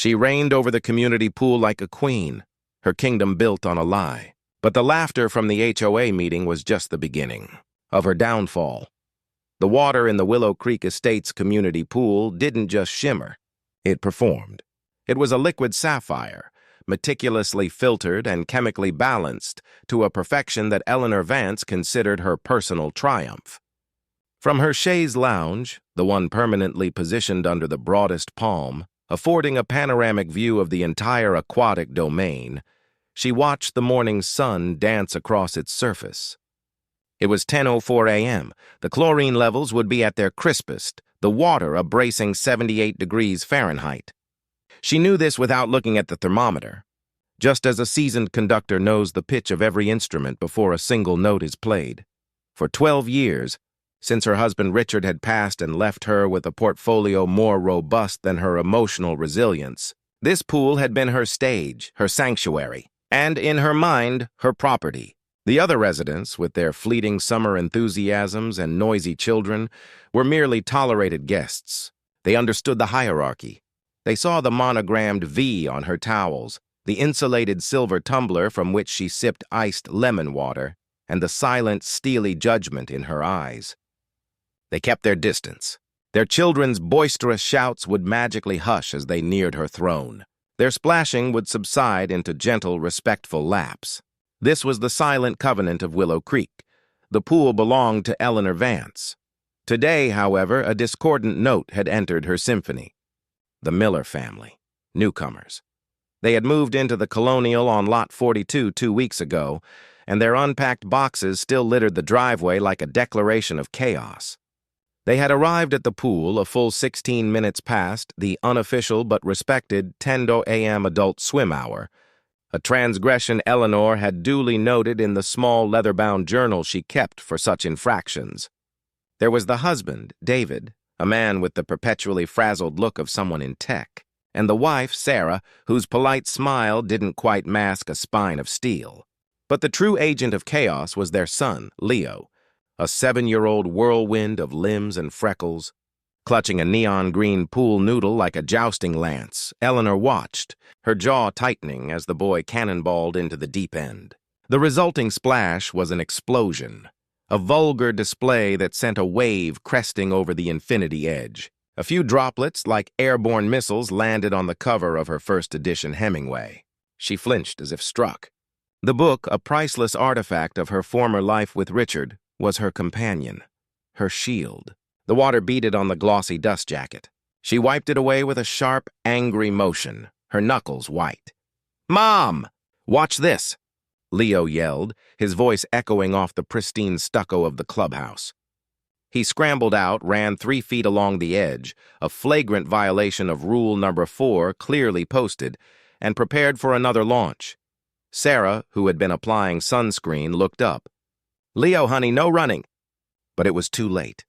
She reigned over the community pool like a queen, her kingdom built on a lie. But the laughter from the HOA meeting was just the beginning of her downfall. The water in the Willow Creek Estates community pool didn't just shimmer, it performed. It was a liquid sapphire, meticulously filtered and chemically balanced to a perfection that Eleanor Vance considered her personal triumph. From her chaise lounge, the one permanently positioned under the broadest palm, affording a panoramic view of the entire aquatic domain, she watched the morning sun dance across its surface. It was 10:04 a.m. The chlorine levels would be at their crispest, the water a bracing 78 degrees Fahrenheit. She knew this without looking at the thermometer, just as a seasoned conductor knows the pitch of every instrument before a single note is played. For 12 years, since her husband Richard had passed and left her with a portfolio more robust than her emotional resilience, this pool had been her stage, her sanctuary, and in her mind, her property. The other residents, with their fleeting summer enthusiasms and noisy children, were merely tolerated guests. They understood the hierarchy. They saw the monogrammed V on her towels, the insulated silver tumbler from which she sipped iced lemon water, and the silent, steely judgment in her eyes. They kept their distance. Their children's boisterous shouts would magically hush as they neared her throne. Their splashing would subside into gentle, respectful laps. This was the silent covenant of Willow Creek. The pool belonged to Eleanor Vance. Today, however, a discordant note had entered her symphony. The Miller family, newcomers. They had moved into the Colonial on Lot 42 2 weeks ago, and their unpacked boxes still littered the driveway like a declaration of chaos. They had arrived at the pool a full 16 minutes past the unofficial but respected 10 a.m. adult swim hour, a transgression Eleanor had duly noted in the small leather-bound journal she kept for such infractions. There was the husband, David, a man with the perpetually frazzled look of someone in tech, and the wife, Sarah, whose polite smile didn't quite mask a spine of steel. But the true agent of chaos was their son, Leo, a 7-year-old whirlwind of limbs and freckles. Clutching a neon-green pool noodle like a jousting lance, Eleanor watched, her jaw tightening as the boy cannonballed into the deep end. The resulting splash was an explosion, a vulgar display that sent a wave cresting over the infinity edge. A few droplets, like airborne missiles, landed on the cover of her first edition Hemingway. She flinched as if struck. The book, a priceless artifact of her former life with Richard, was her companion, her shield. The water beaded on the glossy dust jacket. She wiped it away with a sharp, angry motion, her knuckles white. "Mom! Watch this!" Leo yelled, his voice echoing off the pristine stucco of the clubhouse. He scrambled out, ran 3 feet along the edge, a flagrant violation of rule number 4 clearly posted, and prepared for another launch. Sarah, who had been applying sunscreen, looked up. "Leo, honey, no running." But it was too late.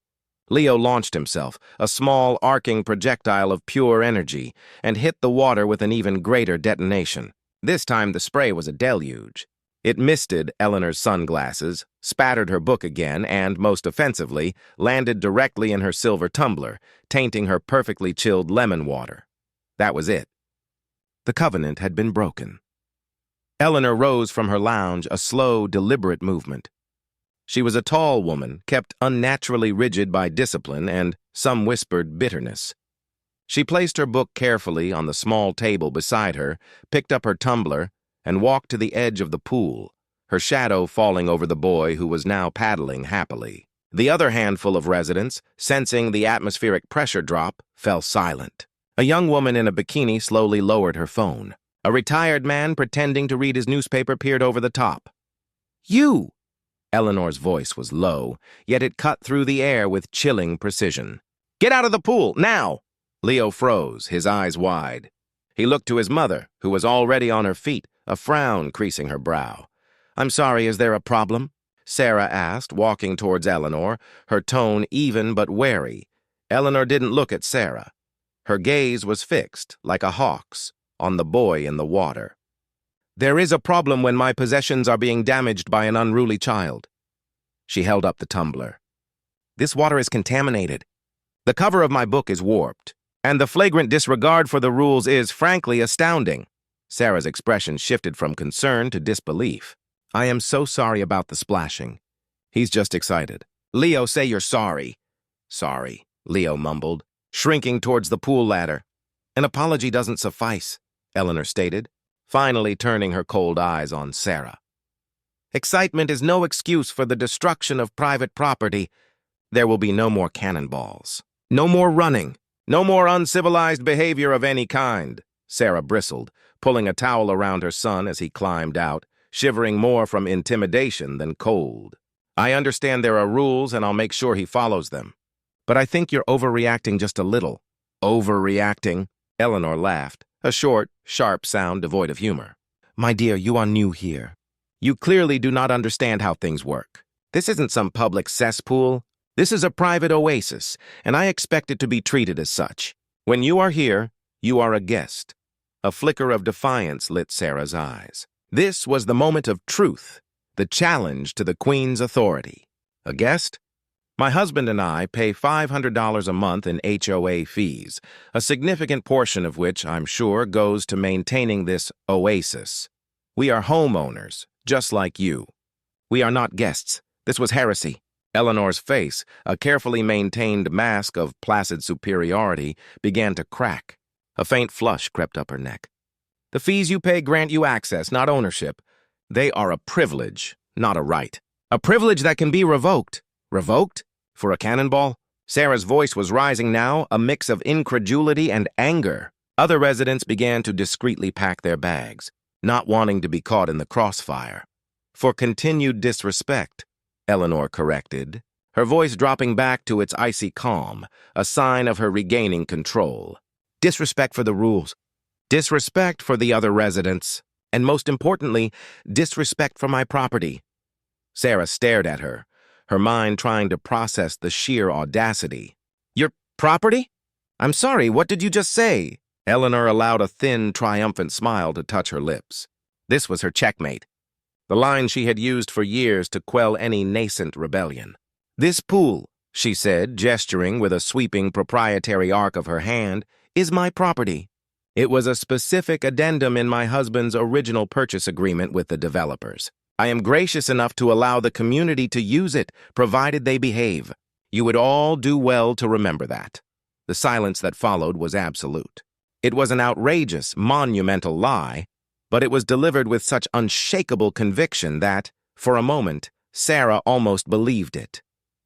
Leo launched himself, a small, arcing projectile of pure energy, and hit the water with an even greater detonation. This time the spray was a deluge. It misted Eleanor's sunglasses, spattered her book again, and, most offensively, landed directly in her silver tumbler, tainting her perfectly chilled lemon water. That was it. The covenant had been broken. Eleanor rose from her lounge, a slow, deliberate movement. She was a tall woman, kept unnaturally rigid by discipline and, some whispered, bitterness. She placed her book carefully on the small table beside her, picked up her tumbler, and walked to the edge of the pool, her shadow falling over the boy who was now paddling happily. The other handful of residents, sensing the atmospheric pressure drop, fell silent. A young woman in a bikini slowly lowered her phone. A retired man pretending to read his newspaper peered over the top. "You!" Eleanor's voice was low, yet it cut through the air with chilling precision. "Get out of the pool, now!" Leo froze, his eyes wide. He looked to his mother, who was already on her feet, a frown creasing her brow. "I'm sorry, is there a problem?" Sarah asked, walking towards Eleanor, her tone even but wary. Eleanor didn't look at Sarah. Her gaze was fixed, like a hawk's, on the boy in the water. "There is a problem when my possessions are being damaged by an unruly child." She held up the tumbler. "This water is contaminated. The cover of my book is warped. And the flagrant disregard for the rules is, frankly, astounding. Sarah's expression shifted from concern to disbelief. I am so sorry about the splashing. He's just excited. Leo, say you're sorry. Sorry, Leo mumbled, shrinking towards the pool ladder. An apology doesn't suffice, Eleanor stated, finally turning her cold eyes on Sarah. Excitement is no excuse for the destruction of private property. There will be no more cannonballs. No more running. No more uncivilized behavior of any kind, Sarah bristled, pulling a towel around her son as he climbed out, shivering more from intimidation than cold. I understand there are rules and I'll make sure he follows them. But I think you're overreacting just a little. Overreacting? Eleanor laughed, a short, sharp sound devoid of humor. My dear, you are new here. You clearly do not understand how things work. This isn't some public cesspool. This is a private oasis, and I expect it to be treated as such. When you are here, you are a guest. A flicker of defiance lit Sarah's eyes. This was the moment of truth, the challenge to the Queen's authority. A guest? My husband and I pay $500 a month in HOA fees, a significant portion of which, I'm sure, goes to maintaining this oasis. We are homeowners, just like you. We are not guests. This was heresy. Eleanor's face, a carefully maintained mask of placid superiority, began to crack. A faint flush crept up her neck. The fees you pay grant you access, not ownership. They are a privilege, not a right. A privilege that can be revoked. Revoked? For a cannonball? Sarah's voice was rising now, a mix of incredulity and anger. Other residents began to discreetly pack their bags, not wanting to be caught in the crossfire. For continued disrespect, Eleanor corrected, her voice dropping back to its icy calm, a sign of her regaining control. Disrespect for the rules. Disrespect for the other residents. And most importantly, disrespect for my property. Sarah stared at her, her mind trying to process the sheer audacity. Your property? I'm sorry, what did you just say? Eleanor allowed a thin, triumphant smile to touch her lips. This was her checkmate, the line she had used for years to quell any nascent rebellion. This pool, she said, gesturing with a sweeping proprietary arc of her hand, is my property. It was a specific addendum in my husband's original purchase agreement with the developers. I am gracious enough to allow the community to use it, provided they behave. You would all do well to remember that. The silence that followed was absolute. It was an outrageous, monumental lie, but it was delivered with such unshakable conviction that, for a moment, Sarah almost believed it.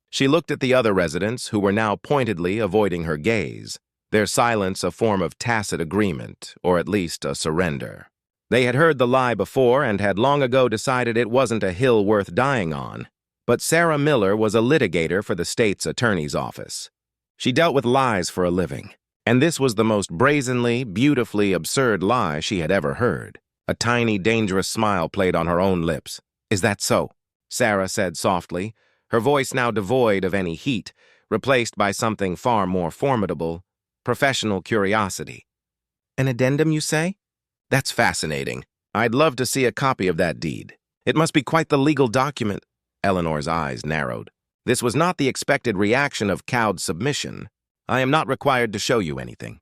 She looked at the other residents, who were now pointedly avoiding her gaze, their silence a form of tacit agreement, or at least a surrender. They had heard the lie before and had long ago decided it wasn't a hill worth dying on. But Sarah Miller was a litigator for the state's attorney's office. She dealt with lies for a living, and this was the most brazenly, beautifully absurd lie she had ever heard. A tiny, dangerous smile played on her own lips. Is that so? Sarah said softly, her voice now devoid of any heat, replaced by something far more formidable, professional curiosity. An addendum, you say? That's fascinating. I'd love to see a copy of that deed. It must be quite the legal document. Eleanor's eyes narrowed. This was not the expected reaction of cowed submission. I am not required to show you anything.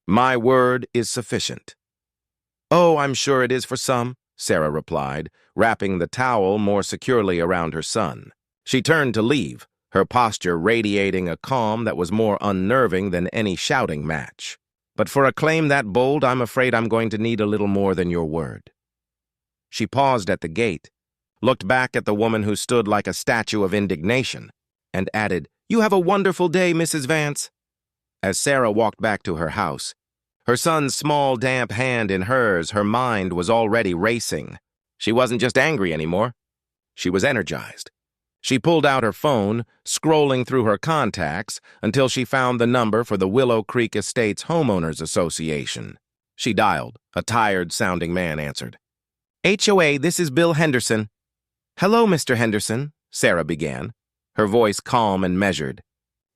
My word is sufficient. Oh, I'm sure it is for some, Sarah replied, wrapping the towel more securely around her son. She turned to leave, her posture radiating a calm that was more unnerving than any shouting match. But for a claim that bold, I'm afraid I'm going to need a little more than your word. She paused at the gate, looked back at the woman who stood like a statue of indignation, and added, You have a wonderful day, Mrs. Vance. As Sarah walked back to her house, her son's small, damp hand in hers, her mind was already racing. She wasn't just angry anymore. She was energized. She pulled out her phone, scrolling through her contacts until she found the number for the Willow Creek Estates Homeowners Association. She dialed. A tired-sounding man answered. HOA, this is Bill Henderson. Hello, Mr. Henderson, Sarah began, her voice calm and measured.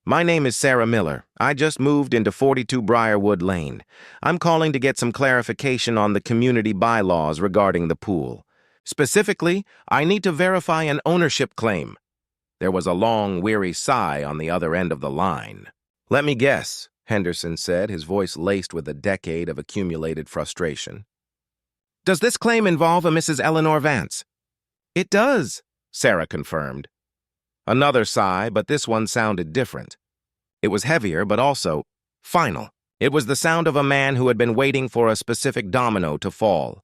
My name is Sarah Miller. I just moved into 42 Briarwood Lane. I'm calling to get some clarification on the community bylaws regarding the pool. Specifically, I need to verify an ownership claim. There was a long, weary sigh on the other end of the line. Let me guess. Henderson said, his voice laced with a decade of accumulated frustration. "Does this claim involve a Mrs. Eleanor Vance?" "It does," Sarah confirmed. Another sigh, but this one sounded different. It was heavier, but also final. It was the sound of a man who had been waiting for a specific domino to fall.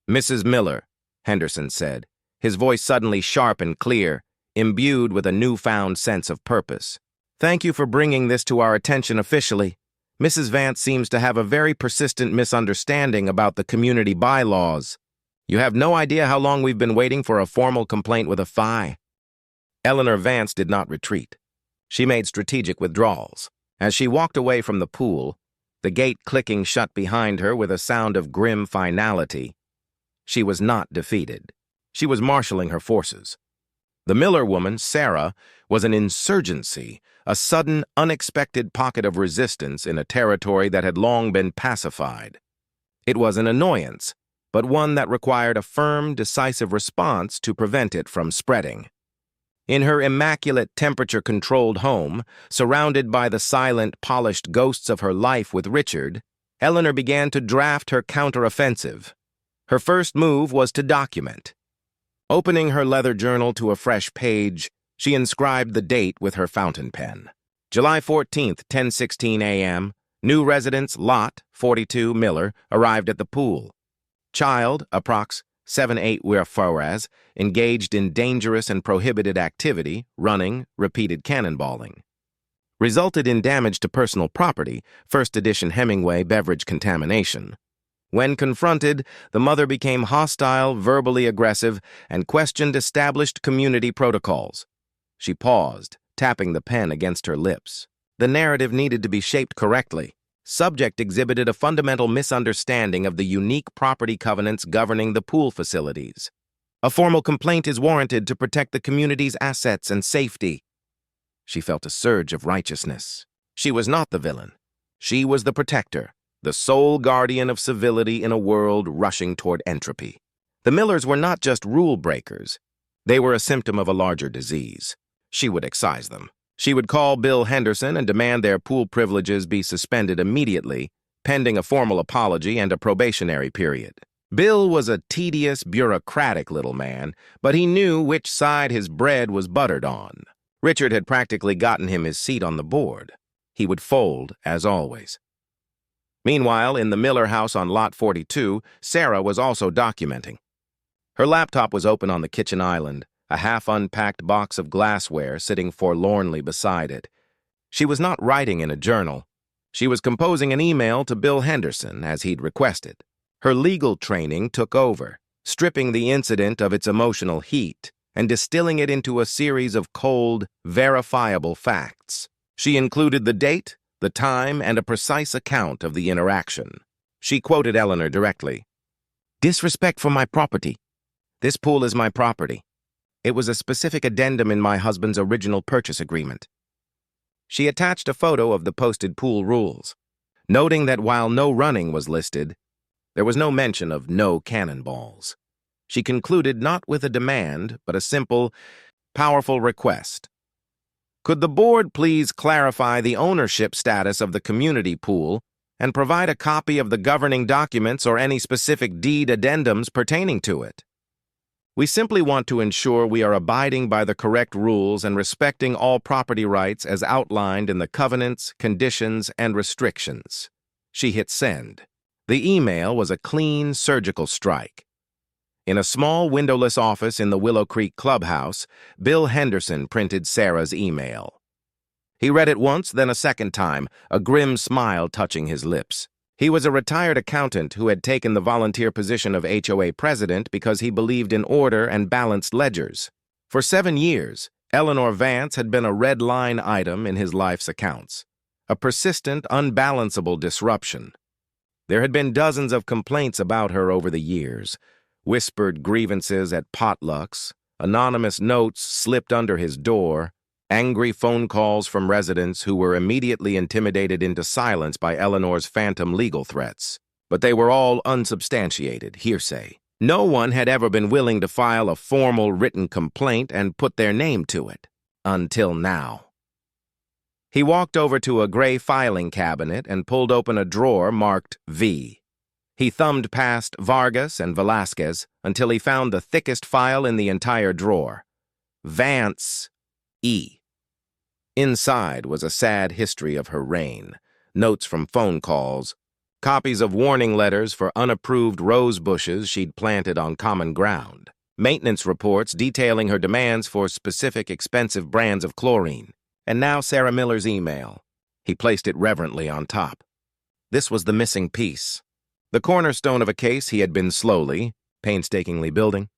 "Mrs. Miller," Henderson said, his voice suddenly sharp and clear, imbued with a newfound sense of purpose. "Thank you for bringing this to our attention officially. Mrs. Vance seems to have a very persistent misunderstanding about the community bylaws. You have no idea how long we've been waiting for a formal complaint with a FI." Eleanor Vance did not retreat. She made strategic withdrawals. As she walked away from the pool, the gate clicking shut behind her with a sound of grim finality, she was not defeated. She was marshaling her forces. The Miller woman, Sarah, was an insurgency, a sudden, unexpected pocket of resistance in a territory that had long been pacified. It was an annoyance, but one that required a firm, decisive response to prevent it from spreading. In her immaculate, temperature-controlled home, surrounded by the silent, polished ghosts of her life with Richard, Eleanor began to draft her counteroffensive. Her first move was to document. Opening her leather journal to a fresh page, she inscribed the date with her fountain pen. July 14th, 10:16 a.m., new residents Lot, 42, Miller, arrived at the pool. Child, approx. 7-8 Wherefores, engaged in dangerous and prohibited activity, running, repeated cannonballing. Resulted in damage to personal property, first edition Hemingway beverage contamination. When confronted, the mother became hostile, verbally aggressive, and questioned established community protocols. She paused, tapping the pen against her lips. The narrative needed to be shaped correctly. Subject exhibited a fundamental misunderstanding of the unique property covenants governing the pool facilities. A formal complaint is warranted to protect the community's assets and safety. She felt a surge of righteousness. She was not the villain. She was the protector, the sole guardian of civility in a world rushing toward entropy. The Millers were not just rule breakers. They were a symptom of a larger disease. She would excise them. She would call Bill Henderson and demand their pool privileges be suspended immediately, pending a formal apology and a probationary period. Bill was a tedious, bureaucratic little man, but he knew which side his bread was buttered on. Richard had practically gotten him his seat on the board. He would fold, as always. Meanwhile, in the Miller house on Lot 42, Sarah was also documenting. Her laptop was open on the kitchen island, a half-unpacked box of glassware sitting forlornly beside it. She was not writing in a journal. She was composing an email to Bill Henderson, as he'd requested. Her legal training took over, stripping the incident of its emotional heat and distilling it into a series of cold, verifiable facts. She included the date, the time, and a precise account of the interaction. She quoted Eleanor directly. "Disrespect for my property. This pool is my property. It was a specific addendum in my husband's original purchase agreement." She attached a photo of the posted pool rules, noting that while no running was listed, there was no mention of no cannonballs. She concluded not with a demand, but a simple, powerful request. Could the board please clarify the ownership status of the community pool and provide a copy of the governing documents or any specific deed addendums pertaining to it? We simply want to ensure we are abiding by the correct rules and respecting all property rights as outlined in the covenants, conditions, and restrictions. She hit send. The email was a clean, surgical strike. In a small, windowless office in the Willow Creek clubhouse, Bill Henderson printed Sarah's email. He read it once, then a second time, a grim smile touching his lips. He was a retired accountant who had taken the volunteer position of HOA president because he believed in order and balanced ledgers. For 7 years, Eleanor Vance had been a red line item in his life's accounts, a persistent, unbalanceable disruption. There had been dozens of complaints about her over the years, whispered grievances at potlucks, anonymous notes slipped under his door, angry phone calls from residents who were immediately intimidated into silence by Eleanor's phantom legal threats. But they were all unsubstantiated, hearsay. No one had ever been willing to file a formal written complaint and put their name to it. Until now. He walked over to a gray filing cabinet and pulled open a drawer marked V. He thumbed past Vargas and Velasquez until he found the thickest file in the entire drawer. Vance E. Inside was a sad history of her reign, notes from phone calls, copies of warning letters for unapproved rose bushes she'd planted on common ground, maintenance reports detailing her demands for specific expensive brands of chlorine, and now Sarah Miller's email. He placed it reverently on top. This was the missing piece, the cornerstone of a case he had been slowly, painstakingly building.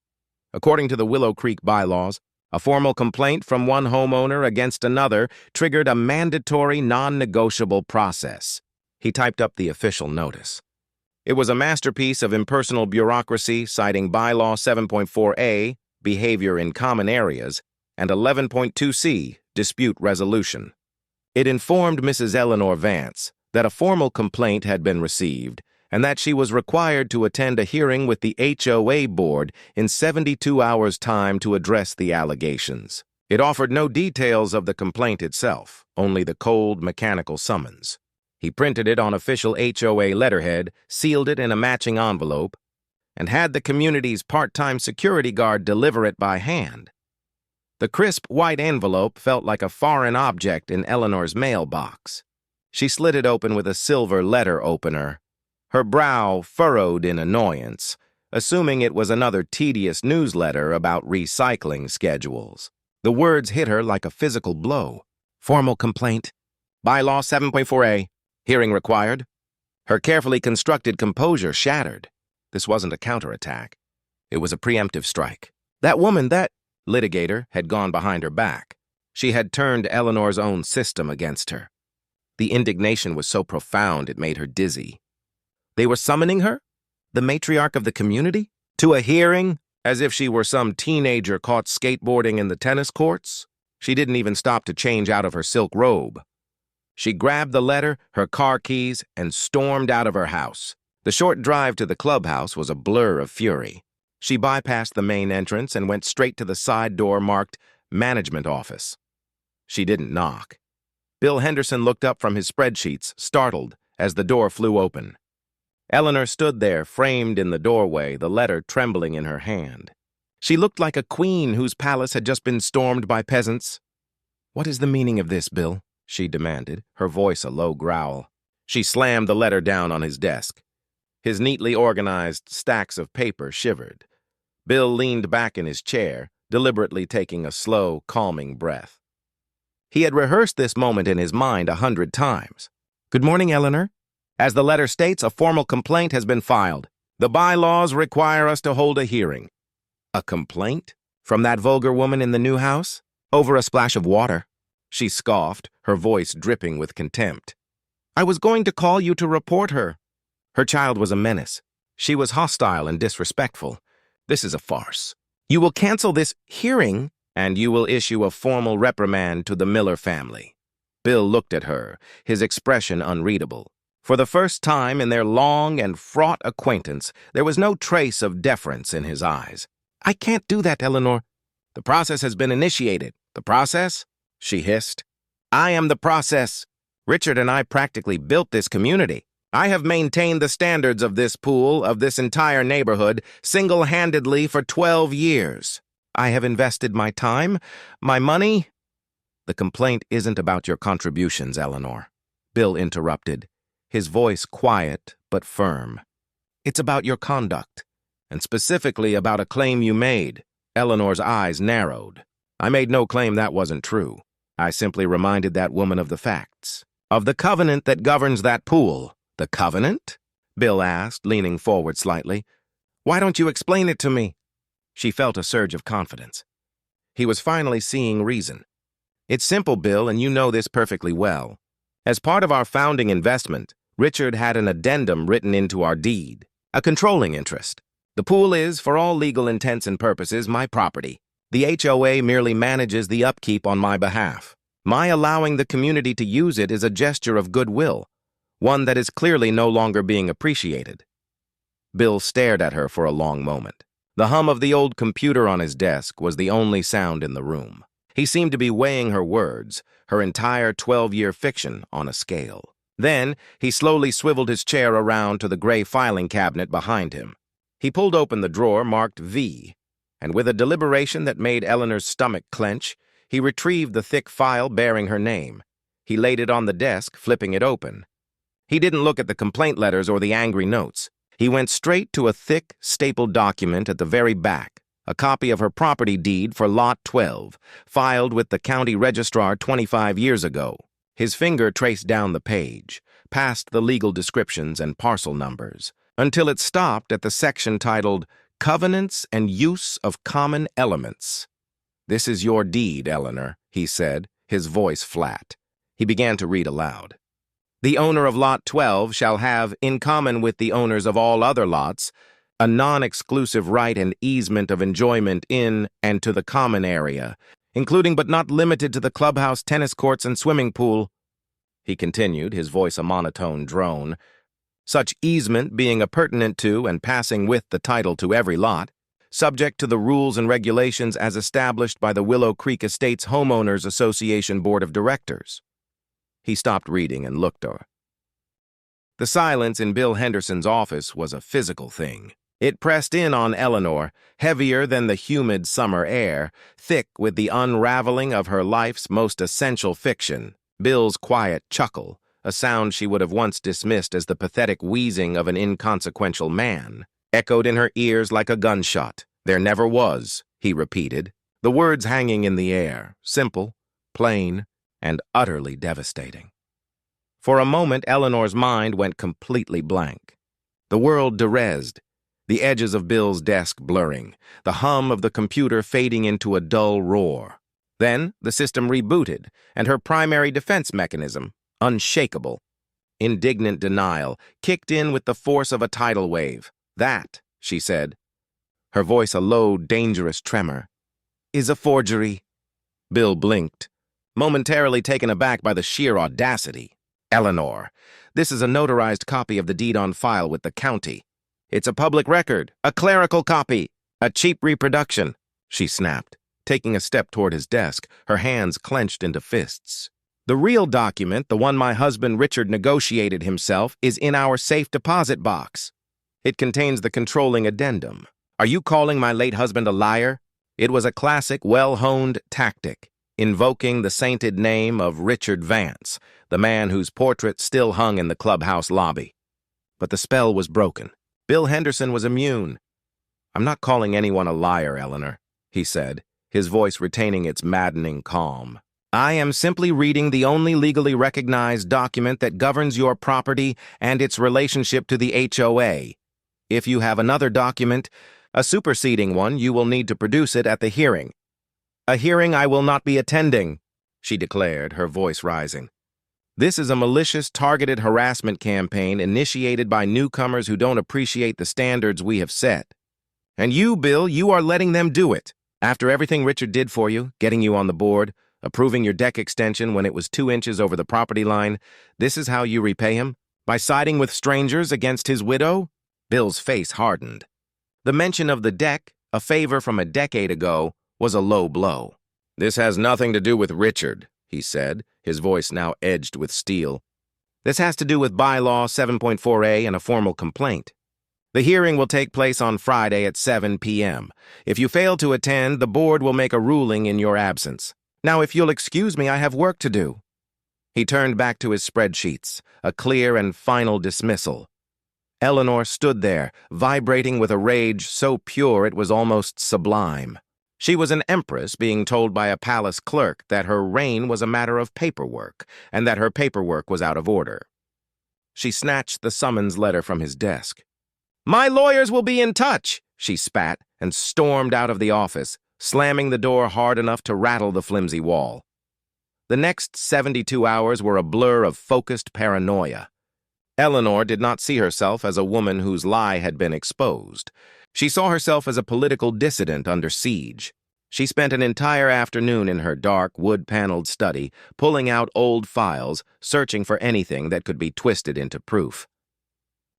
According to the Willow Creek bylaws, a formal complaint from one homeowner against another triggered a mandatory, non-negotiable process. He typed up the official notice. It was a masterpiece of impersonal bureaucracy citing Bylaw 7.4a, Behavior in Common Areas, and 11.2c, Dispute Resolution. It informed Mrs. Eleanor Vance that a formal complaint had been received and that she was required to attend a hearing with the HOA board in 72 hours' time to address the allegations. It offered no details of the complaint itself, only the cold, mechanical summons. He printed it on official HOA letterhead, sealed it in a matching envelope, and had the community's part-time security guard deliver it by hand. The crisp white envelope felt like a foreign object in Eleanor's mailbox. She slid it open with a silver letter opener, her brow furrowed in annoyance, assuming it was another tedious newsletter about recycling schedules. The words hit her like a physical blow. Formal complaint. Bylaw 7.4a. Hearing required. Her carefully constructed composure shattered. This wasn't a counterattack. It was a preemptive strike. That woman, that litigator, had gone behind her back. She had turned Eleanor's own system against her. The indignation was so profound it made her dizzy. They were summoning her, the matriarch of the community, to a hearing as if she were some teenager caught skateboarding in the tennis courts. She didn't even stop to change out of her silk robe. She grabbed the letter, her car keys, and stormed out of her house. The short drive to the clubhouse was a blur of fury. She bypassed the main entrance and went straight to the side door marked Management Office. She didn't knock. Bill Henderson looked up from his spreadsheets, startled, as the door flew open. Eleanor stood there, framed in the doorway, the letter trembling in her hand. She looked like a queen whose palace had just been stormed by peasants. "What is the meaning of this, Bill?" she demanded, her voice a low growl. She slammed the letter down on his desk. His neatly organized stacks of paper shivered. Bill leaned back in his chair, deliberately taking a slow, calming breath. He had rehearsed this moment in his mind 100 times. "Good morning, Eleanor. As the letter states, a formal complaint has been filed. The bylaws require us to hold a hearing." A complaint? From that vulgar woman in the new house? Over a splash of water? She scoffed, her voice dripping with contempt. "I was going to call you to report her." Her child was a menace. She was hostile and disrespectful. This is a farce. "You will cancel this hearing, and you will issue a formal reprimand to the Miller family." Bill looked at her, his expression unreadable. For the first time in their long and fraught acquaintance, there was no trace of deference in his eyes. "I can't do that, Eleanor." "The process has been initiated." "The process?" she hissed. "I am the process. Richard and I practically built this community. I have maintained the standards of this pool, of this entire neighborhood, single-handedly for 12 years. I have invested my time, my money." "The complaint isn't about your contributions, Eleanor," Bill interrupted, his voice quiet but firm. "It's about your conduct, and specifically about a claim you made." Eleanor's eyes narrowed. "I made no claim that wasn't true. I simply reminded that woman of the facts, of the covenant that governs that pool." "The covenant?" Bill asked, leaning forward slightly. "Why don't you explain it to me?" She felt a surge of confidence. He was finally seeing reason. "It's simple, Bill, and you know this perfectly well. As part of our founding investment, Richard had an addendum written into our deed, a controlling interest. The pool is, for all legal intents and purposes, my property. The HOA merely manages the upkeep on my behalf. My allowing the community to use it is a gesture of goodwill, one that is clearly no longer being appreciated." Bill stared at her for a long moment. The hum of the old computer on his desk was the only sound in the room. He seemed to be weighing her words, her entire 12-year fiction, on a scale. Then, he slowly swiveled his chair around to the gray filing cabinet behind him. He pulled open the drawer marked V, and with a deliberation that made Eleanor's stomach clench, he retrieved the thick file bearing her name. He laid it on the desk, flipping it open. He didn't look at the complaint letters or the angry notes. He went straight to a thick, stapled document at the very back, a copy of her property deed for Lot 12, filed with the county registrar 25 years ago. His finger traced down the page, past the legal descriptions and parcel numbers, until it stopped at the section titled Covenants and Use of Common Elements. "This is your deed, Eleanor," he said, his voice flat. He began to read aloud. "The owner of Lot 12 shall have, in common with the owners of all other lots, a non-exclusive right and easement of enjoyment in and to the common area, including but not limited to the clubhouse, tennis courts, and swimming pool," he continued, his voice a monotone drone, "such easement being appurtenant to and passing with the title to every lot, subject to the rules and regulations as established by the Willow Creek Estates Homeowners Association Board of Directors." He stopped reading and looked at her. The silence in Bill Henderson's office was a physical thing. It pressed in on Eleanor, heavier than the humid summer air, thick with the unraveling of her life's most essential fiction. Bill's quiet chuckle, a sound she would have once dismissed as the pathetic wheezing of an inconsequential man, echoed in her ears like a gunshot. "There never was," he repeated, the words hanging in the air, simple, plain, and utterly devastating. For a moment, Eleanor's mind went completely blank. The world derezzed, the edges of Bill's desk blurring, the hum of the computer fading into a dull roar. Then the system rebooted, and her primary defense mechanism, unshakable, indignant denial, kicked in with the force of a tidal wave. "That," she said, her voice a low, dangerous tremor, "is a forgery." Bill blinked, momentarily taken aback by the sheer audacity. "Eleanor, this is a notarized copy of the deed on file with the county. It's a public record, a clerical copy, a cheap reproduction," she snapped, taking a step toward his desk, her hands clenched into fists. "The real document, the one my husband Richard negotiated himself, is in our safe deposit box. It contains the controlling addendum. Are you calling my late husband a liar? It was a classic, well-honed tactic, invoking the sainted name of Richard Vance, the man whose portrait still hung in the clubhouse lobby. But the spell was broken. Bill Henderson was immune. "I'm not calling anyone a liar, Eleanor," he said, his voice retaining its maddening calm. "I am simply reading the only legally recognized document that governs your property and its relationship to the HOA. If you have another document, a superseding one, you will need to produce it at the hearing." "A hearing I will not be attending," she declared, her voice rising. "This is a malicious, targeted harassment campaign initiated by newcomers who don't appreciate the standards we have set. And you, Bill, you are letting them do it. After everything Richard did for you, getting you on the board, approving your deck extension when it was 2 inches over the property line, this is how you repay him? By siding with strangers against his widow?" Bill's face hardened. The mention of the deck, a favor from a decade ago, was a low blow. "This has nothing to do with Richard," he said, his voice now edged with steel. "This has to do with bylaw 7.4a and a formal complaint. The hearing will take place on Friday at 7 p.m. If you fail to attend, the board will make a ruling in your absence. Now, if you'll excuse me, I have work to do." He turned back to his spreadsheets, a clear and final dismissal. Eleanor stood there, vibrating with a rage so pure it was almost sublime. She was an empress being told by a palace clerk that her reign was a matter of paperwork, and that her paperwork was out of order. She snatched the summons letter from his desk. "My lawyers will be in touch," she spat, and stormed out of the office, slamming the door hard enough to rattle the flimsy wall. The next 72 hours were a blur of focused paranoia. Eleanor did not see herself as a woman whose lie had been exposed. She saw herself as a political dissident under siege. She spent an entire afternoon in her dark, wood-paneled study, pulling out old files, searching for anything that could be twisted into proof.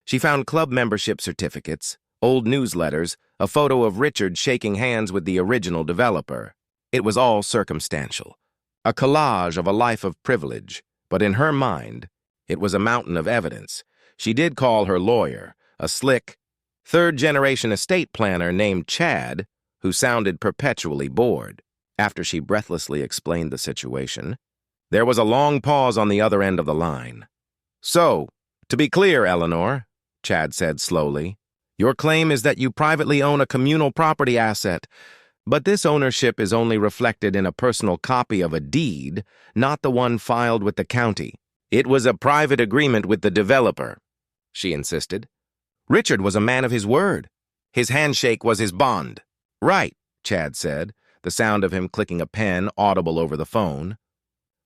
She found club membership certificates, old newsletters, a photo of Richard shaking hands with the original developer. It was all circumstantial, a collage of a life of privilege, but in her mind, it was a mountain of evidence. She did call her lawyer, a slick, third-generation estate planner named Chad, who sounded perpetually bored. After she breathlessly explained the situation, there was a long pause on the other end of the line. "So, to be clear, Eleanor," Chad said slowly, "your claim is that you privately own a communal property asset, but this ownership is only reflected in a personal copy of a deed, not the one filed with the county. It was a private agreement with the developer," she insisted. "Richard was a man of his word. His handshake was his bond." "Right," Chad said, the sound of him clicking a pen audible over the phone.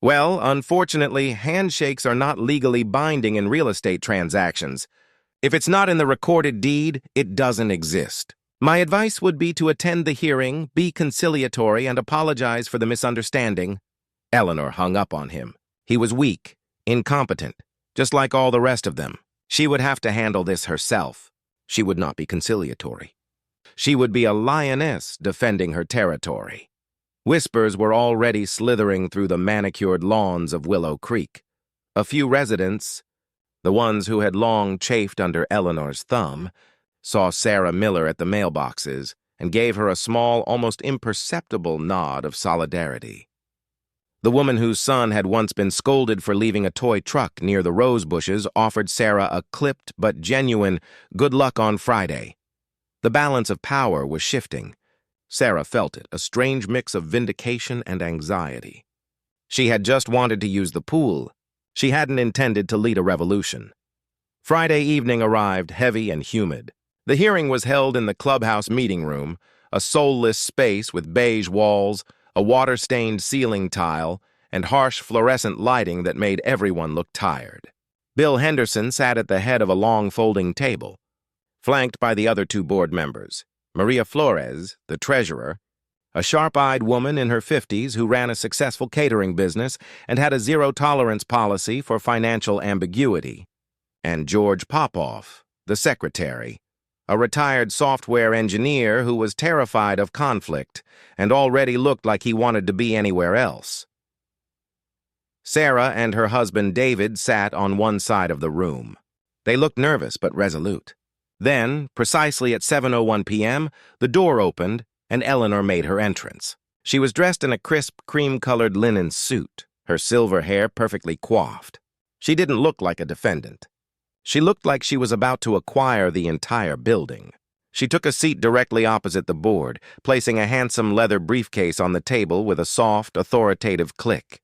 "Well, unfortunately, handshakes are not legally binding in real estate transactions. If it's not in the recorded deed, it doesn't exist. My advice would be to attend the hearing, be conciliatory, and apologize for the misunderstanding." Eleanor hung up on him. He was weak, incompetent, just like all the rest of them. She would have to handle this herself. She would not be conciliatory. She would be a lioness defending her territory. Whispers were already slithering through the manicured lawns of Willow Creek. A few residents, the ones who had long chafed under Eleanor's thumb, saw Sarah Miller at the mailboxes and gave her a small, almost imperceptible nod of solidarity. The woman whose son had once been scolded for leaving a toy truck near the rose bushes offered Sarah a clipped but genuine "good luck on Friday." The balance of power was shifting. Sarah felt it, a strange mix of vindication and anxiety. She had just wanted to use the pool. She hadn't intended to lead a revolution. Friday evening arrived heavy and humid. The hearing was held in the clubhouse meeting room, a soulless space with beige walls, a water-stained ceiling tile, and harsh fluorescent lighting that made everyone look tired. Bill Henderson sat at the head of a long folding table, flanked by the other two board members. Maria Flores, the treasurer, a sharp-eyed woman in her 50s who ran a successful catering business and had a zero-tolerance policy for financial ambiguity, and George Popoff, the secretary, a retired software engineer who was terrified of conflict and already looked like he wanted to be anywhere else. Sarah and her husband David sat on one side of the room. They looked nervous but resolute. Then, precisely at 7:01 p.m., the door opened and Eleanor made her entrance. She was dressed in a crisp, cream-colored linen suit, her silver hair perfectly coiffed. She didn't look like a defendant. She looked like she was about to acquire the entire building. She took a seat directly opposite the board, placing a handsome leather briefcase on the table with a soft, authoritative click.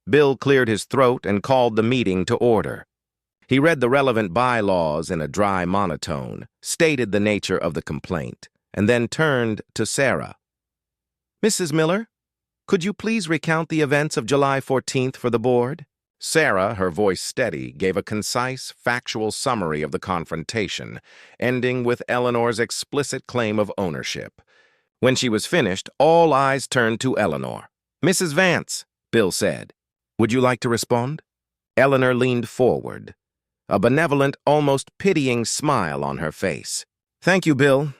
Bill cleared his throat and called the meeting to order. He read the relevant bylaws in a dry monotone, stated the nature of the complaint, and then turned to Sarah. "Mrs. Miller, could you please recount the events of July 14th for the board?" Sarah, her voice steady, gave a concise, factual summary of the confrontation, ending with Eleanor's explicit claim of ownership. When she was finished, all eyes turned to Eleanor. "Mrs. Vance," Bill said, "would you like to respond?" Eleanor leaned forward, a benevolent, almost pitying smile on her face. "Thank you, Bill.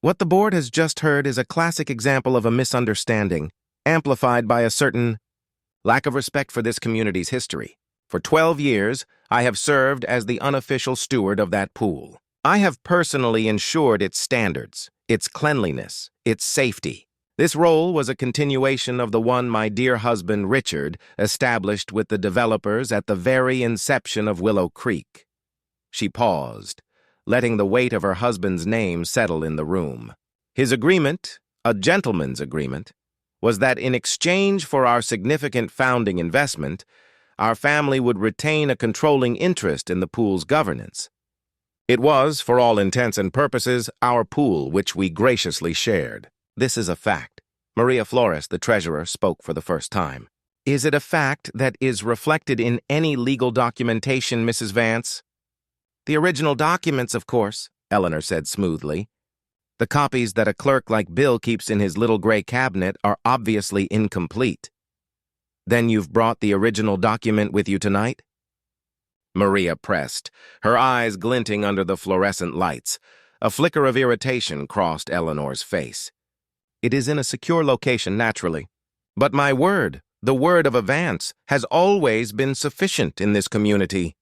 What the board has just heard is a classic example of a misunderstanding, amplified by a certain lack of respect for this community's history. For 12 years, I have served as the unofficial steward of that pool. I have personally ensured its standards, its cleanliness, its safety. This role was a continuation of the one my dear husband, Richard, established with the developers at the very inception of Willow Creek." She paused, letting the weight of her husband's name settle in the room. "His agreement, a gentleman's agreement, was that in exchange for our significant founding investment, our family would retain a controlling interest in the pool's governance. It was, for all intents and purposes, our pool which we graciously shared. This is a fact." Maria Flores, the treasurer, spoke for the first time. "Is it a fact that is reflected in any legal documentation, Mrs. Vance?" "The original documents, of course," Eleanor said smoothly. "The copies that a clerk like Bill keeps in his little gray cabinet are obviously incomplete." "Then you've brought the original document with you tonight?" Maria pressed, her eyes glinting under the fluorescent lights. A flicker of irritation crossed Eleanor's face. It is in a secure location naturally. But my word, the word of advance, has always been sufficient in this community.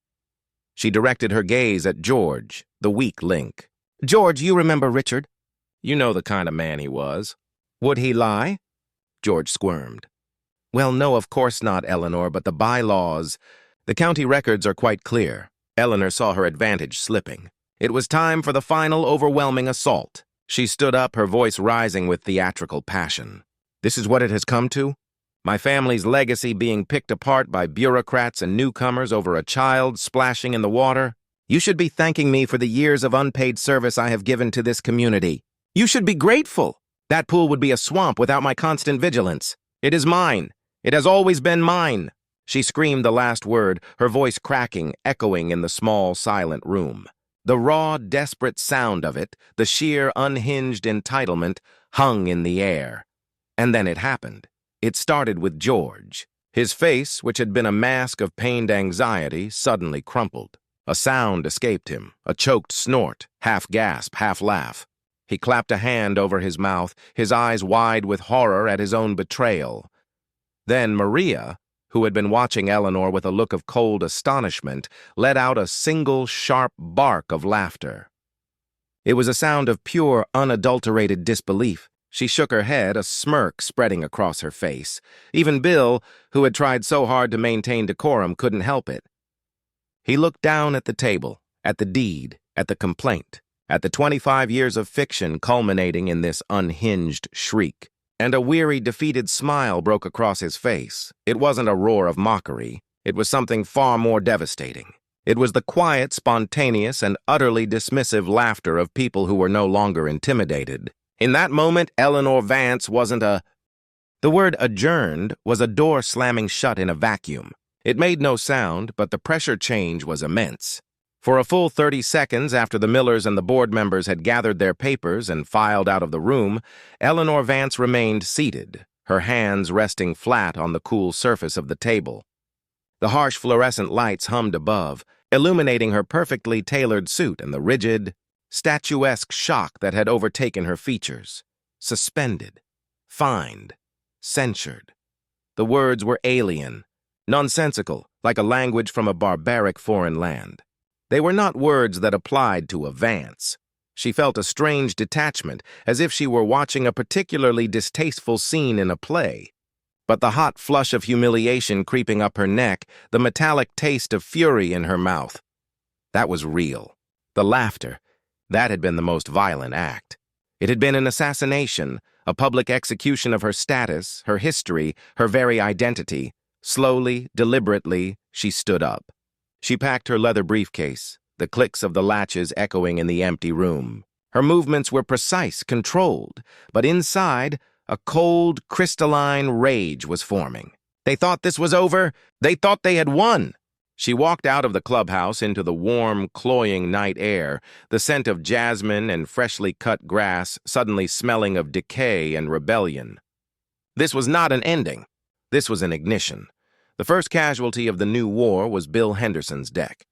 She directed her gaze at George, the weak link. George, you remember Richard? You know the kind of man he was. Would he lie? George squirmed. Well, no, of course not, Eleanor, but the bylaws. The county records are quite clear. Eleanor saw her advantage slipping. It was time for the final overwhelming assault. She stood up, her voice rising with theatrical passion. This is what it has come to? My family's legacy being picked apart by bureaucrats and newcomers over a child splashing in the water? You should be thanking me for the years of unpaid service I have given to this community. You should be grateful. That pool would be a swamp without my constant vigilance. It is mine. It has always been mine. She screamed the last word, her voice cracking, echoing in the small, silent room. The raw, desperate sound of it, the sheer, unhinged entitlement, hung in the air. And then it happened. It started with George. His face, which had been a mask of pained anxiety, suddenly crumpled. A sound escaped him, a choked snort, half gasp, half laugh. He clapped a hand over his mouth, his eyes wide with horror at his own betrayal. Then Maria, who had been watching Eleanor with a look of cold astonishment, let out a single sharp bark of laughter. It was a sound of pure, unadulterated disbelief. She shook her head, a smirk spreading across her face. Even Bill, who had tried so hard to maintain decorum, couldn't help it. He looked down at the table, at the deed, at the complaint, at the 25 years of fiction culminating in this unhinged shriek. And a weary, defeated smile broke across his face. It wasn't a roar of mockery. It was something far more devastating. It was the quiet, spontaneous, and utterly dismissive laughter of people who were no longer intimidated. In that moment, Eleanor Vance wasn't a... The word adjourned was a door slamming shut in a vacuum. It made no sound, but the pressure change was immense. For a full 30 seconds after the Millers and the board members had gathered their papers and filed out of the room, Eleanor Vance remained seated, her hands resting flat on the cool surface of the table. The harsh fluorescent lights hummed above, illuminating her perfectly tailored suit and the rigid, statuesque shock that had overtaken her features. Suspended, fined, censured. The words were alien, nonsensical, like a language from a barbaric foreign land. They were not words that applied to Vance. She felt a strange detachment, as if she were watching a particularly distasteful scene in a play. But the hot flush of humiliation creeping up her neck, the metallic taste of fury in her mouth, that was real. The laughter, that had been the most violent act. It had been an assassination, a public execution of her status, her history, her very identity. Slowly, deliberately, she stood up. She packed her leather briefcase, the clicks of the latches echoing in the empty room. Her movements were precise, controlled, but inside, a cold, crystalline rage was forming. They thought this was over. They thought they had won. She walked out of the clubhouse into the warm, cloying night air, the scent of jasmine and freshly cut grass suddenly smelling of decay and rebellion. This was not an ending. This was an ignition. The first casualty of the new war was Bill Henderson's deck.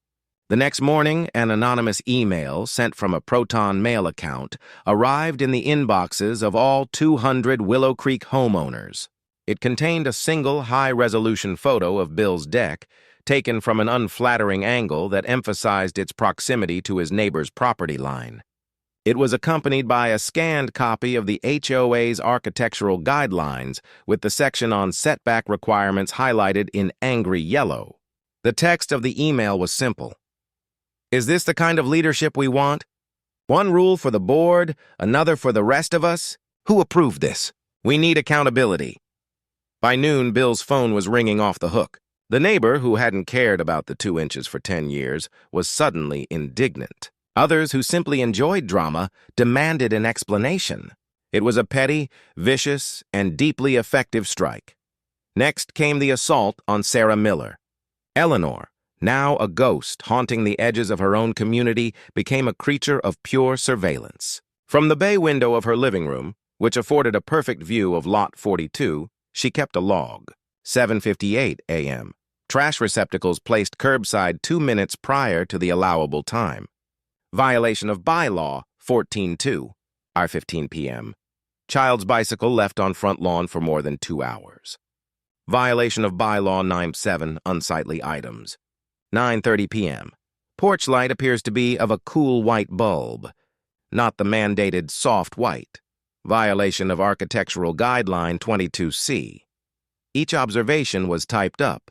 The next morning, an anonymous email sent from a Proton Mail account arrived in the inboxes of all 200 Willow Creek homeowners. It contained a single high-resolution photo of Bill's deck, taken from an unflattering angle that emphasized its proximity to his neighbor's property line. It was accompanied by a scanned copy of the HOA's architectural guidelines, with the section on setback requirements highlighted in angry yellow. The text of the email was simple. Is this the kind of leadership we want? One rule for the board, another for the rest of us? Who approved this? We need accountability. By noon, Bill's phone was ringing off the hook. The neighbor, who hadn't cared about the 2 inches for 10 years, was suddenly indignant. Others, who simply enjoyed drama, demanded an explanation. It was a petty, vicious, and deeply effective strike. Next came the assault on Sarah Miller. Eleanor, now a ghost haunting the edges of her own community, became a creature of pure surveillance. From the bay window of her living room, which afforded a perfect view of Lot 42, she kept a log. 7:58 a.m. Trash receptacles placed curbside 2 minutes prior to the allowable time. Violation of bylaw, 14-2, R:15 p.m. Child's bicycle left on front lawn for more than 2 hours. Violation of bylaw 97, unsightly items. 9:30 p.m. Porch light appears to be of a cool white bulb, not the mandated soft white. Violation of architectural guideline 22C. Each observation was typed up,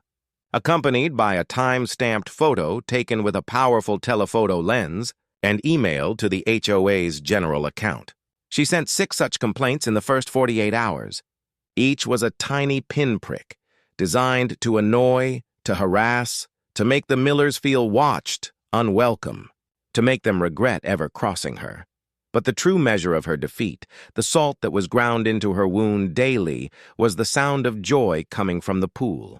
accompanied by a time-stamped photo taken with a powerful telephoto lens and emailed to the HOA's general account. She sent 6 such complaints in the first 48 hours. Each was a tiny pinprick, designed to annoy, to harass, to make the Millers feel watched, unwelcome, to make them regret ever crossing her. But the true measure of her defeat, the salt that was ground into her wound daily, was the sound of joy coming from the pool.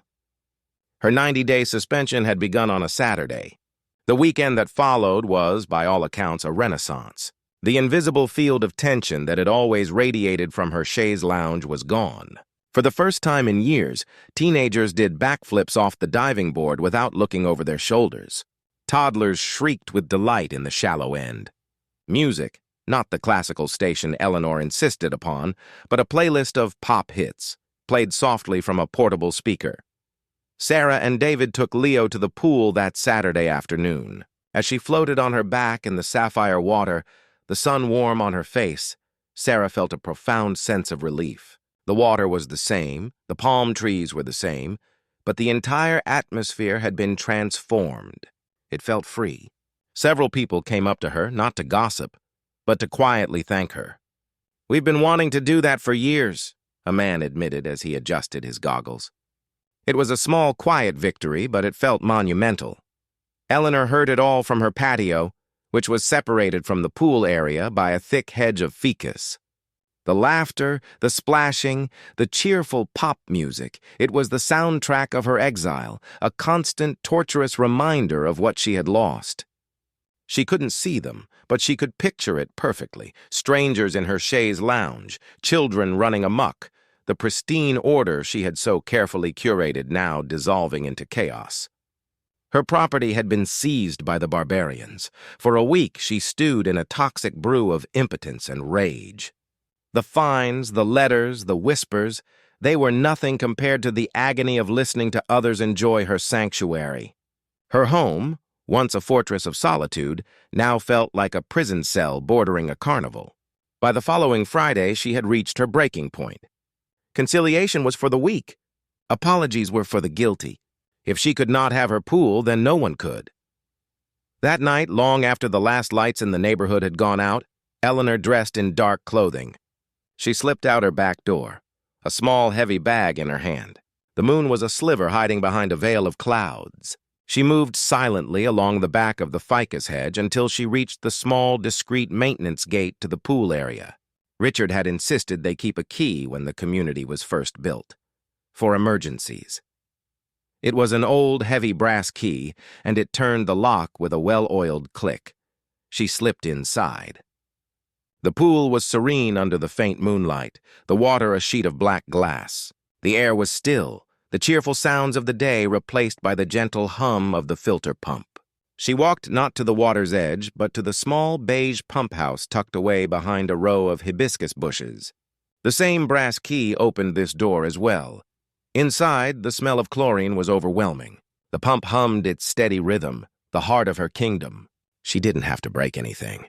Her 90-day suspension had begun on a Saturday. The weekend that followed was, by all accounts, a renaissance. The invisible field of tension that had always radiated from her chaise lounge was gone. For the first time in years, teenagers did backflips off the diving board without looking over their shoulders. Toddlers shrieked with delight in the shallow end. Music, not the classical station Eleanor insisted upon, but a playlist of pop hits, played softly from a portable speaker. Sarah and David took Leo to the pool that Saturday afternoon. As she floated on her back in the sapphire water, the sun warm on her face, Sarah felt a profound sense of relief. The water was the same, the palm trees were the same, but the entire atmosphere had been transformed. It felt free. Several people came up to her, not to gossip, but to quietly thank her. "We've been wanting to do that for years," a man admitted as he adjusted his goggles. It was a small, quiet victory, but it felt monumental. Eleanor heard it all from her patio, which was separated from the pool area by a thick hedge of ficus. The laughter, the splashing, the cheerful pop music, it was the soundtrack of her exile, a constant, torturous reminder of what she had lost. She couldn't see them, but she could picture it perfectly. Strangers in her chaise lounge, children running amok, the pristine order she had so carefully curated now dissolving into chaos. Her property had been seized by the barbarians. For a week, she stewed in a toxic brew of impotence and rage. The fines, the letters, the whispers, they were nothing compared to the agony of listening to others enjoy her sanctuary. Her home, once a fortress of solitude, now felt like a prison cell bordering a carnival. By the following Friday, she had reached her breaking point. Conciliation was for the weak. Apologies were for the guilty. If she could not have her pool, then no one could. That night, long after the last lights in the neighborhood had gone out, Eleanor dressed in dark clothing. She slipped out her back door, a small, heavy bag in her hand. The moon was a sliver hiding behind a veil of clouds. She moved silently along the back of the ficus hedge until she reached the small, discreet maintenance gate to the pool area. Richard had insisted they keep a key when the community was first built, for emergencies. It was an old, heavy brass key, and it turned the lock with a well-oiled click. She slipped inside. The pool was serene under the faint moonlight, the water a sheet of black glass. The air was still, the cheerful sounds of the day replaced by the gentle hum of the filter pump. She walked not to the water's edge, but to the small beige pump house tucked away behind a row of hibiscus bushes. The same brass key opened this door as well. Inside, the smell of chlorine was overwhelming. The pump hummed its steady rhythm, the heart of her kingdom. She didn't have to break anything.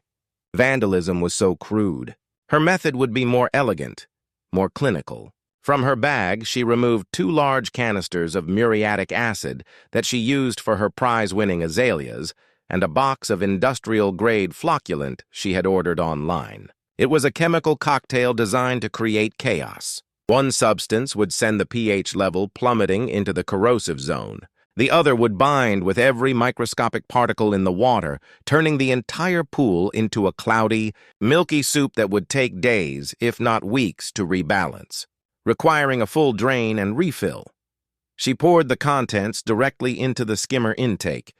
Vandalism was so crude. Her method would be more elegant, more clinical. From her bag, she removed 2 large canisters of muriatic acid that she used for her prize-winning azaleas and a box of industrial-grade flocculant she had ordered online. It was a chemical cocktail designed to create chaos. One substance would send the pH level plummeting into the corrosive zone. The other would bind with every microscopic particle in the water, turning the entire pool into a cloudy, milky soup that would take days, if not weeks, to rebalance, requiring a full drain and refill. She poured the contents directly into the skimmer intake,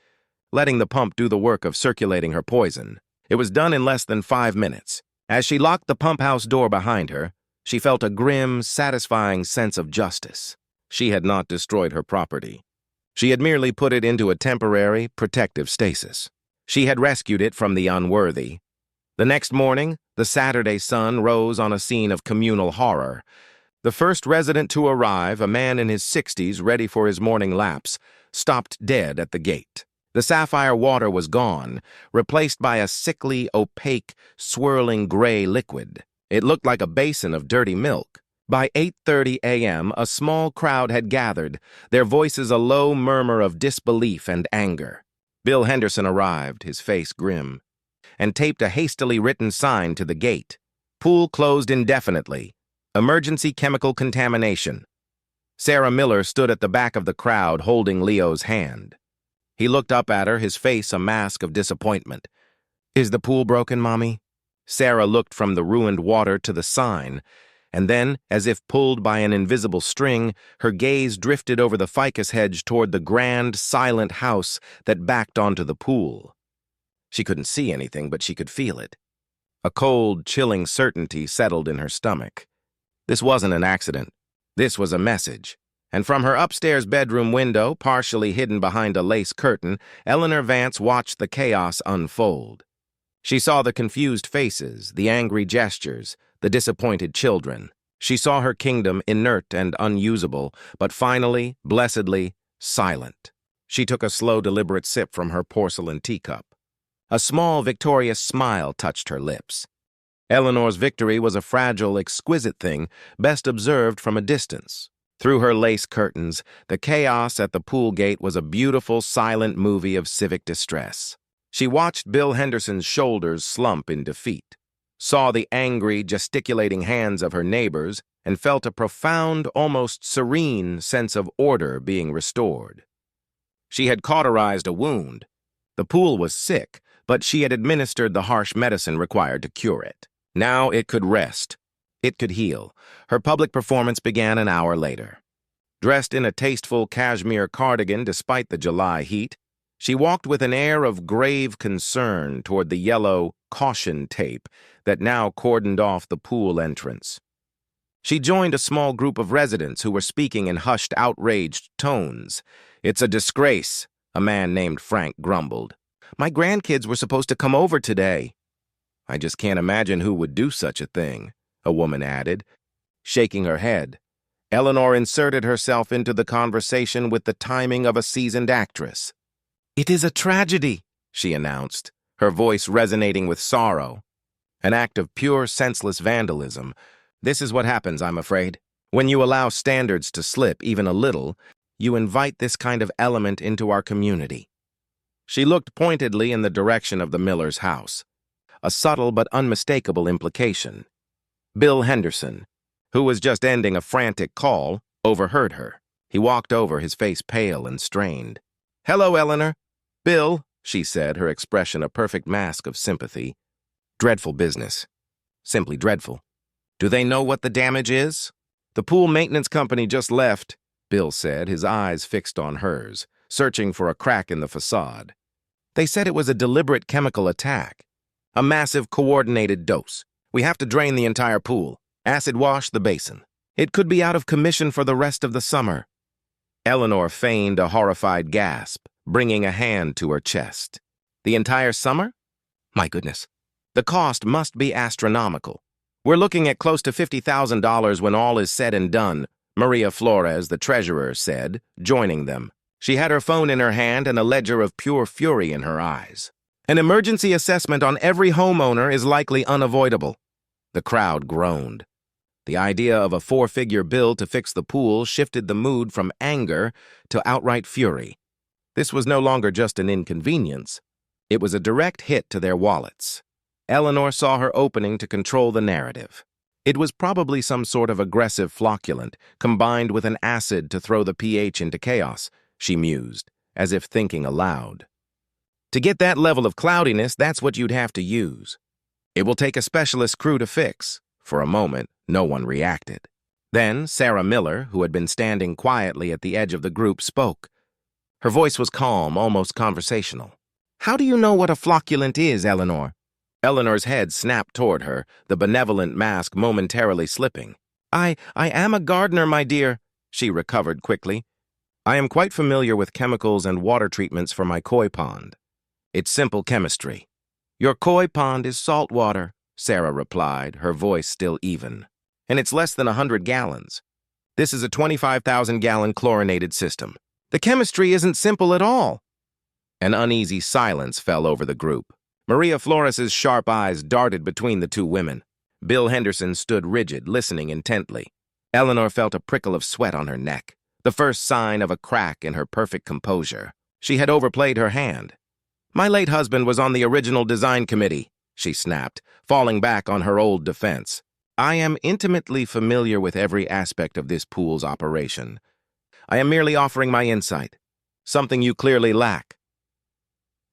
letting the pump do the work of circulating her poison. It was done in less than 5 minutes. As she locked the pump house door behind her, she felt a grim, satisfying sense of justice. She had not destroyed her property. She had merely put it into a temporary, protective stasis. She had rescued it from the unworthy, The next morning, the Saturday sun rose on a scene of communal horror. The first resident to arrive, a man in his 60s ready for his morning laps, stopped dead at the gate. The sapphire water was gone, replaced by a sickly, opaque, swirling gray liquid. It looked like a basin of dirty milk. By 8:30 a.m., a small crowd had gathered, their voices a low murmur of disbelief and anger. Bill Henderson arrived, his face grim, and taped a hastily written sign to the gate. Pool closed indefinitely. Emergency chemical contamination. Sarah Miller stood at the back of the crowd holding Leo's hand. He looked up at her, his face a mask of disappointment. "Is the pool broken, Mommy?" Sarah looked from the ruined water to the sign, and then, as if pulled by an invisible string, her gaze drifted over the ficus hedge toward the grand, silent house that backed onto the pool. She couldn't see anything, but she could feel it. A cold, chilling certainty settled in her stomach. This wasn't an accident. This was a message. And from her upstairs bedroom window, partially hidden behind a lace curtain, Eleanor Vance watched the chaos unfold. She saw the confused faces, the angry gestures, the disappointed children. She saw her kingdom inert and unusable, but finally, blessedly, silent. She took a slow, deliberate sip from her porcelain teacup. A small, victorious smile touched her lips. Eleanor's victory was a fragile, exquisite thing, best observed from a distance. Through her lace curtains, the chaos at the pool gate was a beautiful, silent movie of civic distress. She watched Bill Henderson's shoulders slump in defeat, saw the angry, gesticulating hands of her neighbors, and felt a profound, almost serene sense of order being restored. She had cauterized a wound. The pool was sick, but she had administered the harsh medicine required to cure it. Now it could rest. It could heal. Her public performance began an hour later. Dressed in a tasteful cashmere cardigan despite the July heat, she walked with an air of grave concern toward the yellow caution tape that now cordoned off the pool entrance. She joined a small group of residents who were speaking in hushed, outraged tones. "It's a disgrace," a man named Frank grumbled. "My grandkids were supposed to come over today." "I just can't imagine who would do such a thing," a woman added, shaking her head. Eleanor inserted herself into the conversation with the timing of a seasoned actress. "It is a tragedy," she announced, her voice resonating with sorrow. "An act of pure, senseless vandalism. This is what happens, I'm afraid. When you allow standards to slip even a little, you invite this kind of element into our community." She looked pointedly in the direction of the Miller's house. A subtle but unmistakable implication. Bill Henderson, who was just ending a frantic call, overheard her. He walked over, his face pale and strained. "Hello, Eleanor." "Bill," she said, her expression a perfect mask of sympathy. "Dreadful business. Simply dreadful. Do they know what the damage is?" "The pool maintenance company just left," Bill said, his eyes fixed on hers, searching for a crack in the facade. "They said it was a deliberate chemical attack. A massive coordinated dose. We have to drain the entire pool. Acid wash the basin. It could be out of commission for the rest of the summer." Eleanor feigned a horrified gasp, bringing a hand to her chest. "The entire summer? My goodness. The cost must be astronomical. We're looking at close to $50,000 when all is said and done," Maria Flores, the treasurer, said, joining them. She had her phone in her hand and a ledger of pure fury in her eyes. "An emergency assessment on every homeowner is likely unavoidable." The crowd groaned. The idea of a four-figure bill to fix the pool shifted the mood from anger to outright fury. This was no longer just an inconvenience. It was a direct hit to their wallets. Eleanor saw her opening to control the narrative. It was probably some sort of aggressive flocculant, combined with an acid to throw the pH into chaos, she mused, as if thinking aloud. "To get that level of cloudiness, that's what you'd have to use. It will take a specialist crew to fix." For a moment, no one reacted. Then Sarah Miller, who had been standing quietly at the edge of the group, spoke. Her voice was calm, almost conversational. "How do you know what a flocculant is, Eleanor?" Eleanor's head snapped toward her, the benevolent mask momentarily slipping. I am a gardener, my dear," she recovered quickly. "I am quite familiar with chemicals and water treatments for my koi pond. It's simple chemistry. Your koi pond is salt water, Sarah replied, her voice still even. And it's less than 100 gallons. This is a 25,000-gallon chlorinated system. The chemistry isn't simple at all. An uneasy silence fell over the group. Maria Flores's sharp eyes darted between the two women. Bill Henderson stood rigid, listening intently. Eleanor felt a prickle of sweat on her neck, the first sign of a crack in her perfect composure. She had overplayed her hand. My late husband was on the original design committee, she snapped, falling back on her old defense. I am intimately familiar with every aspect of this pool's operation. I am merely offering my insight, something you clearly lack.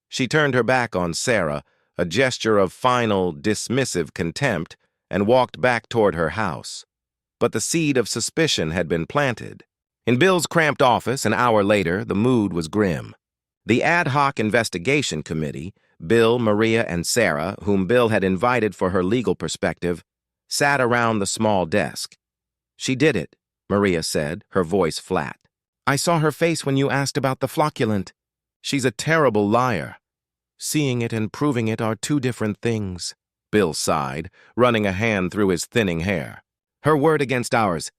She turned her back on Sarah, a gesture of final, dismissive contempt, and walked back toward her house. But the seed of suspicion had been planted. In Bill's cramped office, an hour later, the mood was grim. The ad hoc investigation committee, Bill, Maria, and Sarah, whom Bill had invited for her legal perspective, sat around the small desk. She did it, Maria said, her voice flat. I saw her face when you asked about the flocculant. She's a terrible liar. Seeing it and proving it are two different things, Bill sighed, running a hand through his thinning hair. Her word against ours.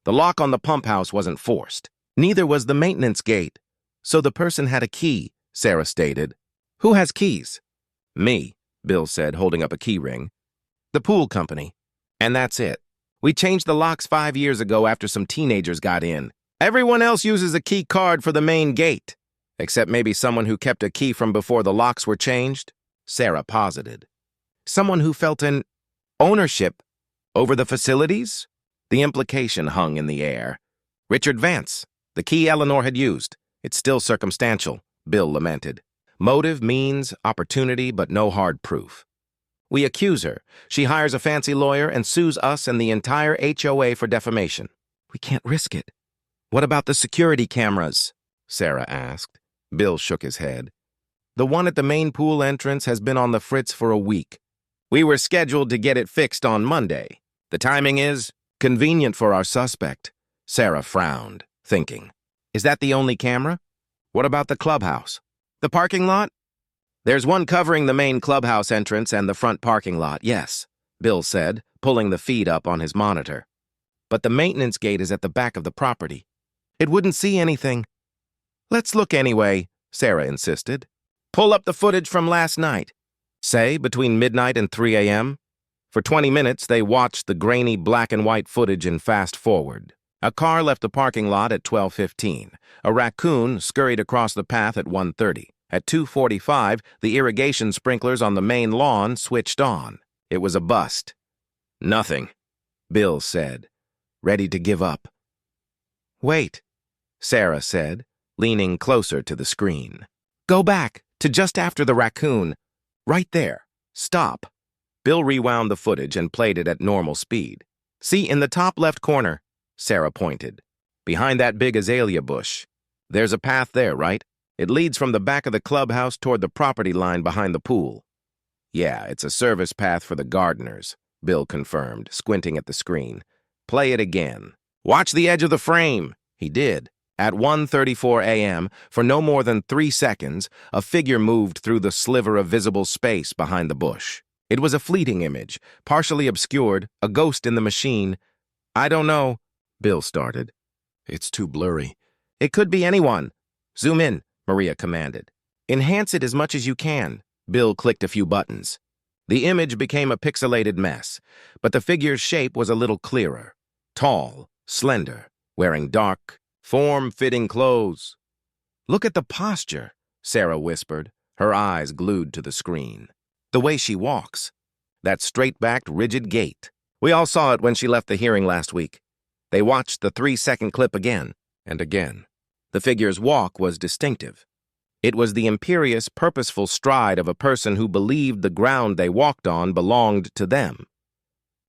The lock on the pump house wasn't forced. Neither was the maintenance gate. So the person had a key, Sarah stated. Who has keys? Me, Bill said, holding up a key ring. The pool company. And that's it. We changed the locks 5 years ago after some teenagers got in. Everyone else uses a key card for the main gate. Except maybe someone who kept a key from before the locks were changed, Sarah posited. Someone who felt an ownership over the facilities? The implication hung in the air. Richard Vance, the key Eleanor had used. It's still circumstantial, Bill lamented. Motive, means, opportunity, but no hard proof. We accuse her. She hires a fancy lawyer and sues us and the entire HOA for defamation. We can't risk it. What about the security cameras? Sarah asked. Bill shook his head. The one at the main pool entrance has been on the fritz for a week. We were scheduled to get it fixed on Monday. The timing is convenient for our suspect. Sarah frowned, thinking. Is that the only camera? What about the clubhouse? The parking lot? There's one covering the main clubhouse entrance and the front parking lot, yes, Bill said, pulling the feed up on his monitor. But the maintenance gate is at the back of the property. It wouldn't see anything. Let's look anyway, Sarah insisted. Pull up the footage from last night. Say, between midnight and 3 a.m. For 20 minutes, they watched the grainy black and white footage in fast forward. A car left the parking lot at 12:15. A raccoon scurried across the path at 1:30. At 2:45, the irrigation sprinklers on the main lawn switched on. It was a bust. Nothing, Bill said, ready to give up. Wait, Sarah said, leaning closer to the screen. Go back to just after the raccoon. Right there. Stop. Bill rewound the footage and played it at normal speed. See, in the top left corner, Sarah pointed. Behind that big azalea bush. There's a path there, right? It leads from the back of the clubhouse toward the property line behind the pool. Yeah, it's a service path for the gardeners, Bill confirmed, squinting at the screen. Play it again. Watch the edge of the frame. He did. At 1:34 a.m., for no more than 3 seconds, a figure moved through the sliver of visible space behind the bush. It was a fleeting image, partially obscured, a ghost in the machine. I don't know, Bill started. It's too blurry. It could be anyone. Zoom in, Maria commanded. Enhance it as much as you can. Bill clicked a few buttons. The image became a pixelated mess, but the figure's shape was a little clearer. Tall, slender, wearing dark, form-fitting clothes. Look at the posture, Sarah whispered, her eyes glued to the screen. The way she walks. That straight-backed, rigid gait. We all saw it when she left the hearing last week. They watched the 3-second clip again and again. The figure's walk was distinctive. It was the imperious, purposeful stride of a person who believed the ground they walked on belonged to them.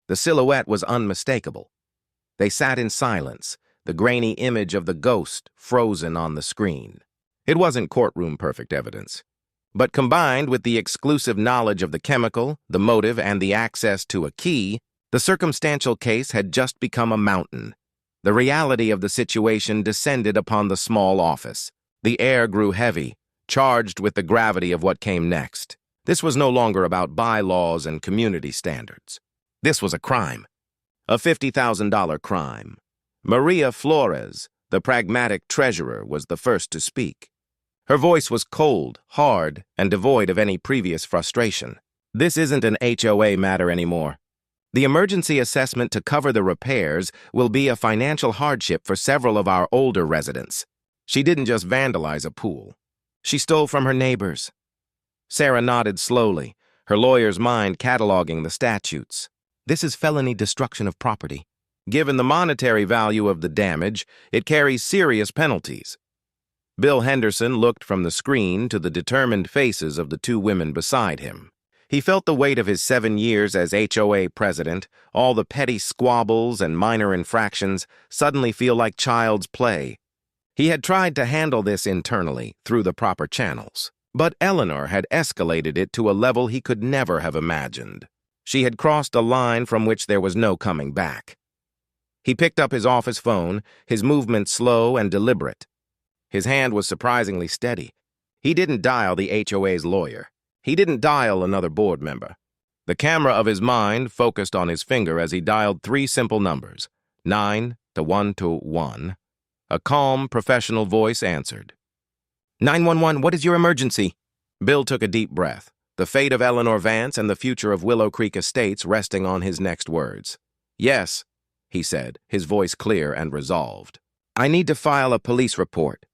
The silhouette was unmistakable. They sat in silence, the grainy image of the ghost frozen on the screen. It wasn't courtroom-perfect evidence. But combined with the exclusive knowledge of the chemical, the motive, and the access to a key, the circumstantial case had just become a mountain. The reality of the situation descended upon the small office. The air grew heavy, charged with the gravity of what came next. This was no longer about bylaws and community standards. This was a crime. A $50,000 crime. Maria Flores, the pragmatic treasurer, was the first to speak. Her voice was cold, hard, and devoid of any previous frustration. This isn't an HOA matter anymore. The emergency assessment to cover the repairs will be a financial hardship for several of our older residents. She didn't just vandalize a pool. She stole from her neighbors. Sarah nodded slowly, her lawyer's mind cataloging the statutes. This is felony destruction of property. Given the monetary value of the damage, it carries serious penalties. Bill Henderson looked from the screen to the determined faces of the two women beside him. He felt the weight of his 7 years as HOA president, all the petty squabbles and minor infractions suddenly feel like child's play. He had tried to handle this internally, through the proper channels. But Eleanor had escalated it to a level he could never have imagined. She had crossed a line from which there was no coming back. He picked up his office phone, his movement slow and deliberate. His hand was surprisingly steady. He didn't dial the HOA's lawyer. He didn't dial another board member. The camera of his mind focused on his finger as he dialed 3 simple numbers, 9 to 1 to 1. A calm, professional voice answered. 911, what is your emergency? Bill took a deep breath, the fate of Eleanor Vance and the future of Willow Creek Estates resting on his next words. Yes, he said, his voice clear and resolved. I need to file a police report.